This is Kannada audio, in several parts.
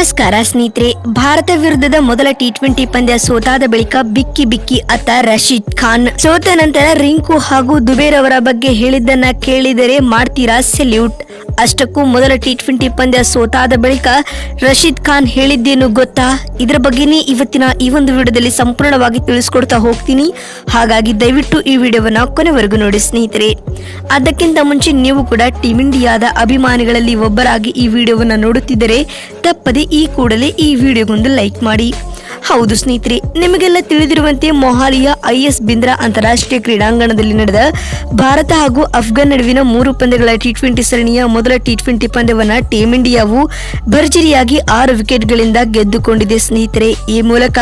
ನಮಸ್ಕಾರ ಸ್ನೇಹಿತರೆ. ಭಾರತ ವಿರುದ್ಧದ ಮೊದಲ ಟಿ20 ಪಂದ್ಯ ಸೋತಾದ ಬಳಿಕ ಬಿಕ್ಕಿ ಬಿಕ್ಕಿ ಅತ್ತ ರಶೀದ್ ಖಾನ್. ಸೋತ ನಂತರ ರಿಂಕು ಹಾಗೂ ದುಬೇರ್ ಅವರ ಬಗ್ಗೆ ಹೇಳಿದ್ದನ್ನ ಕೇಳಿದರೆ ಮಾಡ್ತೀರಾ ಸೆಲ್ಯೂಟ್. ಅಷ್ಟಕ್ಕೂ ಮೊದಲ ಟಿ20 ಪಂದ್ಯ ಸೋತಾದ ಬಳಿಕ ರಶೀದ್ ಖಾನ್ ಹೇಳಿದ್ದೇನು ಗೊತ್ತಾ? ಇದರ ಬಗ್ಗೆನೇ ಇವತ್ತಿನ ಈ ಒಂದು ವಿಡಿಯೋದಲ್ಲಿ ಸಂಪೂರ್ಣವಾಗಿ ತಿಳಿಸ್ಕೊಡ್ತಾ ಹೋಗ್ತೀನಿ. ಹಾಗಾಗಿ ದಯವಿಟ್ಟು ಈ ವಿಡಿಯೋವನ್ನ ಕೊನೆವರೆಗೂ ನೋಡಿ ಸ್ನೇಹಿತರೆ. ಅದಕ್ಕಿಂತ ಮುಂಚೆ ನೀವು ಕೂಡ ಟೀಮ್ ಇಂಡಿಯಾದ ಅಭಿಮಾನಿಗಳಲ್ಲಿ ಒಬ್ಬರಾಗಿ ಈ ವಿಡಿಯೋವನ್ನ ನೋಡುತ್ತಿದ್ದರೆ ತಪ್ಪದೆ ಈ ಕೂಡಲೇ ಈ ವಿಡಿಯೋಗೊಂದು ಲೈಕ್ ಮಾಡಿ. ಹೌದು ಸ್ನೇಹಿತರೆ, ನಿಮಗೆಲ್ಲ ತಿಳಿದಿರುವಂತೆ ಮೊಹಾಲಿಯ ಐಎಸ್ ಬಿಂದ್ರಾ ಅಂತಾರಾಷ್ಟ್ರೀಯ ಕ್ರೀಡಾಂಗಣದಲ್ಲಿ ನಡೆದ ಭಾರತ ಹಾಗೂ ಅಫ್ಘಾನ್ ನಡುವಿನ 3 ಪಂದ್ಯಗಳ ಟಿ20 ಸರಣಿಯ ಮೊದಲ ಟಿ20 ಪಂದ್ಯವನ್ನ ಟೀಮ್ ಇಂಡಿಯಾವು ಭರ್ಜರಿಯಾಗಿ 6 ವಿಕೆಟ್ಗಳಿಂದ ಗೆದ್ದುಕೊಂಡಿದೆ ಸ್ನೇಹಿತರೆ. ಈ ಮೂಲಕ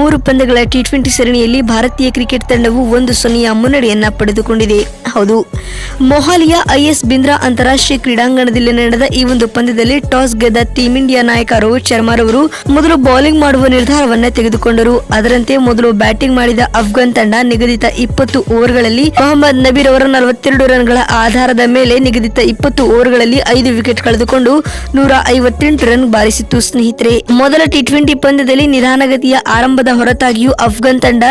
3 ಪಂದ್ಯಗಳ ಟಿ20 ಸರಣಿಯಲ್ಲಿ ಭಾರತೀಯ ಕ್ರಿಕೆಟ್ ತಂಡವು 1-0 ಮುನ್ನಡೆಯನ್ನ ಪಡೆದುಕೊಂಡಿದೆ. ಹೌದು, ಮೊಹಾಲಿಯ ಐಎಸ್ ಬಿಂದ್ರಾ ಅಂತಾರಾಷ್ಟ್ರೀಯ ಕ್ರೀಡಾಂಗಣದಲ್ಲಿ ನಡೆದ ಈ ಒಂದು ಪಂದ್ಯದಲ್ಲಿ ಟಾಸ್ ಗೆದ್ದ ಟೀಮ್ ಇಂಡಿಯಾ ನಾಯಕ ರೋಹಿತ್ ಶರ್ಮಾ ರವರು ಮೊದಲು ಬೌಲಿಂಗ್ ಮಾಡುವ ನಿರ್ಧಾರವನ್ನ ತೆಗೆದುಕೊಂಡರು. ಅದರಂತೆ ಮೊದಲು ಬ್ಯಾಟಿಂಗ್ ಮಾಡಿದ ಅಫ್ಘಾನ್ ತಂಡ ನಿಗದಿತ 20 ಓವರ್ಗಳಲ್ಲಿ ಮೊಹಮ್ಮದ್ ನಬೀರ್ ಅವರ 42 ರನ್ಗಳ ಆಧಾರದ ಮೇಲೆ ನಿಗದಿತ 20 ಓವರ್ಗಳಲ್ಲಿ 5 ವಿಕೆಟ್ ಕಳೆದುಕೊಂಡು 158 ರನ್ ಬಾರಿಸಿತು ಸ್ನೇಹಿತರೆ. ಮೊದಲ ಟಿ20 ಪಂದ್ಯದಲ್ಲಿ ನಿಧಾನಗತಿಯ ಆರಂಭದ ಹೊರತಾಗಿಯೂ ಅಫ್ಘಾನ್ ತಂಡ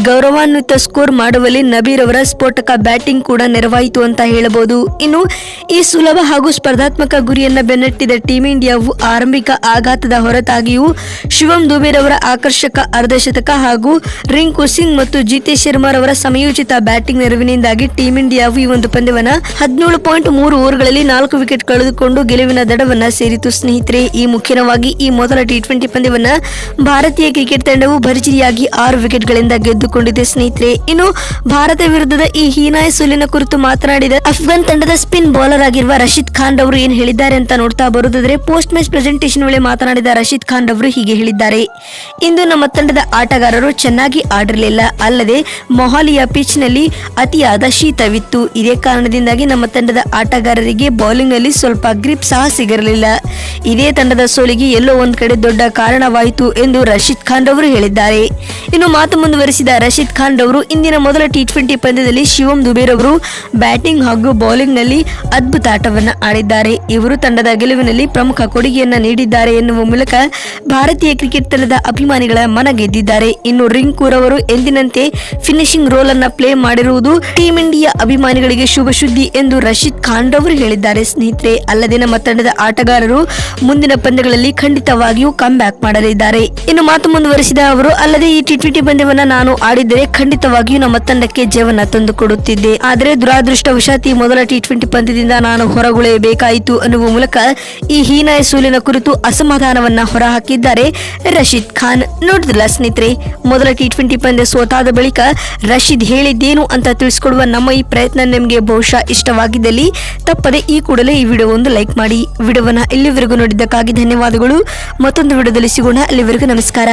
ಗೌರವಾನ್ವಿತ ಸ್ಕೋರ್ ಮಾಡುವಲ್ಲಿ ನಬೀರ್ ಅವರ ಸ್ಫೋಟಕ ಬ್ಯಾಟಿಂಗ್ ಕೂಡ ನೆರವಾಯಿತು ಅಂತ ಹೇಳಬಹುದು. ಇನ್ನು ಈ ಸುಲಭ ಹಾಗೂ ಸ್ಪರ್ಧಾತ್ಮಕ ಗುರಿಯನ್ನ ಬೆನ್ನಟ್ಟಿದ ಟೀಮ್ ಇಂಡಿಯಾವು ಆರಂಭಿಕ ಆಘಾತದ ಹೊರತಾಗಿಯೂ ಶಿವಮ್ ದುಬೇರ್ ಅವರ ಆಕರ್ಷಕ ಅರ್ಧಶತಕ ಹಾಗೂ ರಿಂಕು ಸಿಂಗ್ ಮತ್ತು ಜಿತೇಶ್ ಶರ್ಮಾ ಅವರ ಸಮಯೋಚಿತ ಬ್ಯಾಟಿಂಗ್ ನೆರವಿನಿಂದಾಗಿ ಟೀಮ್ ಇಂಡಿಯಾವು ಈ ಒಂದು ಪಂದ್ಯವನ್ನ 17.3 ಓವರ್ಗಳಲ್ಲಿ 4 ವಿಕೆಟ್ ಕಳೆದುಕೊಂಡು ಗೆಲುವಿನ ದಡವನ್ನ ಸೇರಿತು ಸ್ನೇಹಿತರೆ. ಈ ಮುಖ್ಯವಾಗಿ ಈ ಮೊದಲ ಟಿ20 ಪಂದ್ಯವನ್ನ ಭಾರತೀಯ ಕ್ರಿಕೆಟ್ ತಂಡವು ಭರ್ಜರಿಯಾಗಿ 6 ವಿಕೆಟ್ಗಳಿಂದ ಗೆದ್ದುಕೊಂಡಿದೆ ಸ್ನೇಹಿತರೆ. ಇನ್ನು ಭಾರತ ವಿರುದ್ಧದ ಈ ಹೀನಾಯ ಸೋಲಿನ ಕುರಿತು ಮಾತನಾಡಿದ ಅಫ್ಘಾನ್ ತಂಡದ ಸ್ಪಿನ್ ಬೌಲರ್ ಆಗಿರುವ ರಶೀದ್ ಖಾನ್ ಅವರು ಏನ್ ಹೇಳಿದ್ದಾರೆ ಅಂತ ನೋಡ್ತಾ ಬರುವುದಾದ್ರೆ, ಪೋಸ್ಟ್ ಮ್ಯಾಚ್ ಪ್ರೆಸೆಂಟೇಷನ್ ವೇಳೆ ಮಾತನಾಡಿದ ರಶೀದ್ ಖಾನ್ ಅವರು ಹೀಗೆ ಹೇಳಿದ್ದಾರೆ: ಇಂದು ನಮ್ಮ ತಂಡದ ಆಟಗಾರರು ಚೆನ್ನಾಗಿ ಆಡಿರಲಿಲ್ಲ. ಅಲ್ಲದೆ ಮೊಹಾಲಿಯ ಪಿಚ್ ನಲ್ಲಿ ಅತಿಯಾದ ಶೀತವಿತ್ತು. ಇದೇ ಕಾರಣದಿಂದಾಗಿ ನಮ್ಮ ತಂಡದ ಆಟಗಾರರಿಗೆ ಬೌಲಿಂಗ್ ನಲ್ಲಿ ಸ್ವಲ್ಪ ಗ್ರಿಪ್ ಸಹ ಸಿಗಿರಲಿಲ್ಲ. ಇದೇ ತಂಡದ ಸೋಲಿಗೆ ಎಲ್ಲೋ ಒಂದ್ ಕಡೆ ದೊಡ್ಡ ಕಾರಣವಾಯಿತು ಎಂದು ರಶೀದ್ ಖಾನ್ ಅವರು ಹೇಳಿದ್ದಾರೆ. ಇನ್ನು ಮಾತು ಮುಂದುವರಿಸಿದ ರಶೀದ್ ಖಾನ್ ಅವರು, ಇಂದಿನ ಮೊದಲ ಟಿ20 ಪಂದ್ಯದಲ್ಲಿ ಶಿವಮ್ ದುಬೇರ್ ಅವರು ಬ್ಯಾಟಿಂಗ್ ಹಾಗೂ ಬೌಲಿಂಗ್ ನಲ್ಲಿ ಅದ್ಭುತ ಆಟವನ್ನ ಆಡಿದ್ದಾರೆ. ಇವರು ತಂಡದ ಗೆಲುವಿನಲ್ಲಿ ಪ್ರಮುಖ ಕೊಡುಗೆಯನ್ನ ನೀಡಿದ್ದಾರೆ ಎನ್ನುವ ಮೂಲಕ ಭಾರತೀಯ ಕ್ರಿಕೆಟ್ ತಂಡದ ಅಭಿಮಾನಿಗಳ ಮನ ಗೆದ್ದಿದ್ದಾರೆ. ಇನ್ನು ರಿಂಕು ರವರು ಎಂದಿನಂತೆ ಫಿನಿಶಿಂಗ್ ರೋಲ್ ಅನ್ನ ಪ್ಲೇ ಮಾಡಿರುವುದು ಟೀಮ್ ಇಂಡಿಯಾ ಅಭಿಮಾನಿಗಳಿಗೆ ಶುಭ ಸುದ್ದಿ ಎಂದು ರಶೀದ್ ಖಾನ್ ರವರು ಹೇಳಿದ್ದಾರೆ ಸ್ನೇಹಿತರೆ. ಅಲ್ಲದೆ ನಮ್ಮ ತಂಡದ ಆಟಗಾರರು ಮುಂದಿನ ಪಂದ್ಯಗಳಲ್ಲಿ ಖಂಡಿತವಾಗಿಯೂ ಕಮ್ ಬ್ಯಾಕ್ ಮಾಡಲಿದ್ದಾರೆ. ಇನ್ನು ಮಾತು ಮುಂದುವರಿಸಿದ ಅವರು, ಅಲ್ಲದೆ ಈ ಟಿ20 ಪಂದ್ಯವನ್ನ ನಾನು ಆಡಿದರೆ ಖಂಡಿತವಾಗಿಯೂ ನಮ್ಮ ತಂಡಕ್ಕೆ ಜಯವನ್ನ ತಂದುಕೊಡುತ್ತಿದ್ದೆ. ಆದರೆ ದುರಾದೃಷ್ಟವಶಾತ್ ಈ ಮೊದಲ ಟಿ20 ಪಂದ್ಯದಿಂದ ನಾನು ಹೊರಗುಳಿಯಬೇಕಾಯಿತು ಅನ್ನುವ ಮೂಲಕ ಈ ಹೀನಾಯ ಸೋಲಿನ ಕುರಿತು ಅಸಮಾಧಾನವನ್ನ ಹೊರಹಾಕಿದ್ದಾರೆ ರಶೀದ್ ಖಾನ್. ನೋಡಿದ್ರಲ್ಲ ಸ್ನೇಹಿತರೆ, ಮೊದಲ ಟಿ20 ಪಂದ್ಯ ಸೋತಾದ ಬಳಿಕ ರಶೀದ್ ಹೇಳಿದ್ದೇನು ಅಂತ ತಿಳಿಸಿಕೊಡುವ ನಮ್ಮ ಈ ಪ್ರಯತ್ನ ನಿಮಗೆ ಬಹುಶಃ ಇಷ್ಟವಾಗಿದ್ದಲ್ಲಿ ತಪ್ಪದೆ ಈ ಕೂಡಲೇ ಈ ವಿಡಿಯೋ ಒಂದು ಲೈಕ್ ಮಾಡಿ. ವಿಡಿಯೋವನ್ನ ಇಲ್ಲಿವರೆಗೂ ನೋಡಿದ್ದಕ್ಕಾಗಿ ಧನ್ಯವಾದಗಳು. ಮತ್ತೊಂದು ವಿಡಿಯೋದಲ್ಲಿ ಸಿಗೋಣ. ಅಲ್ಲಿವರೆಗೂ ನಮಸ್ಕಾರ.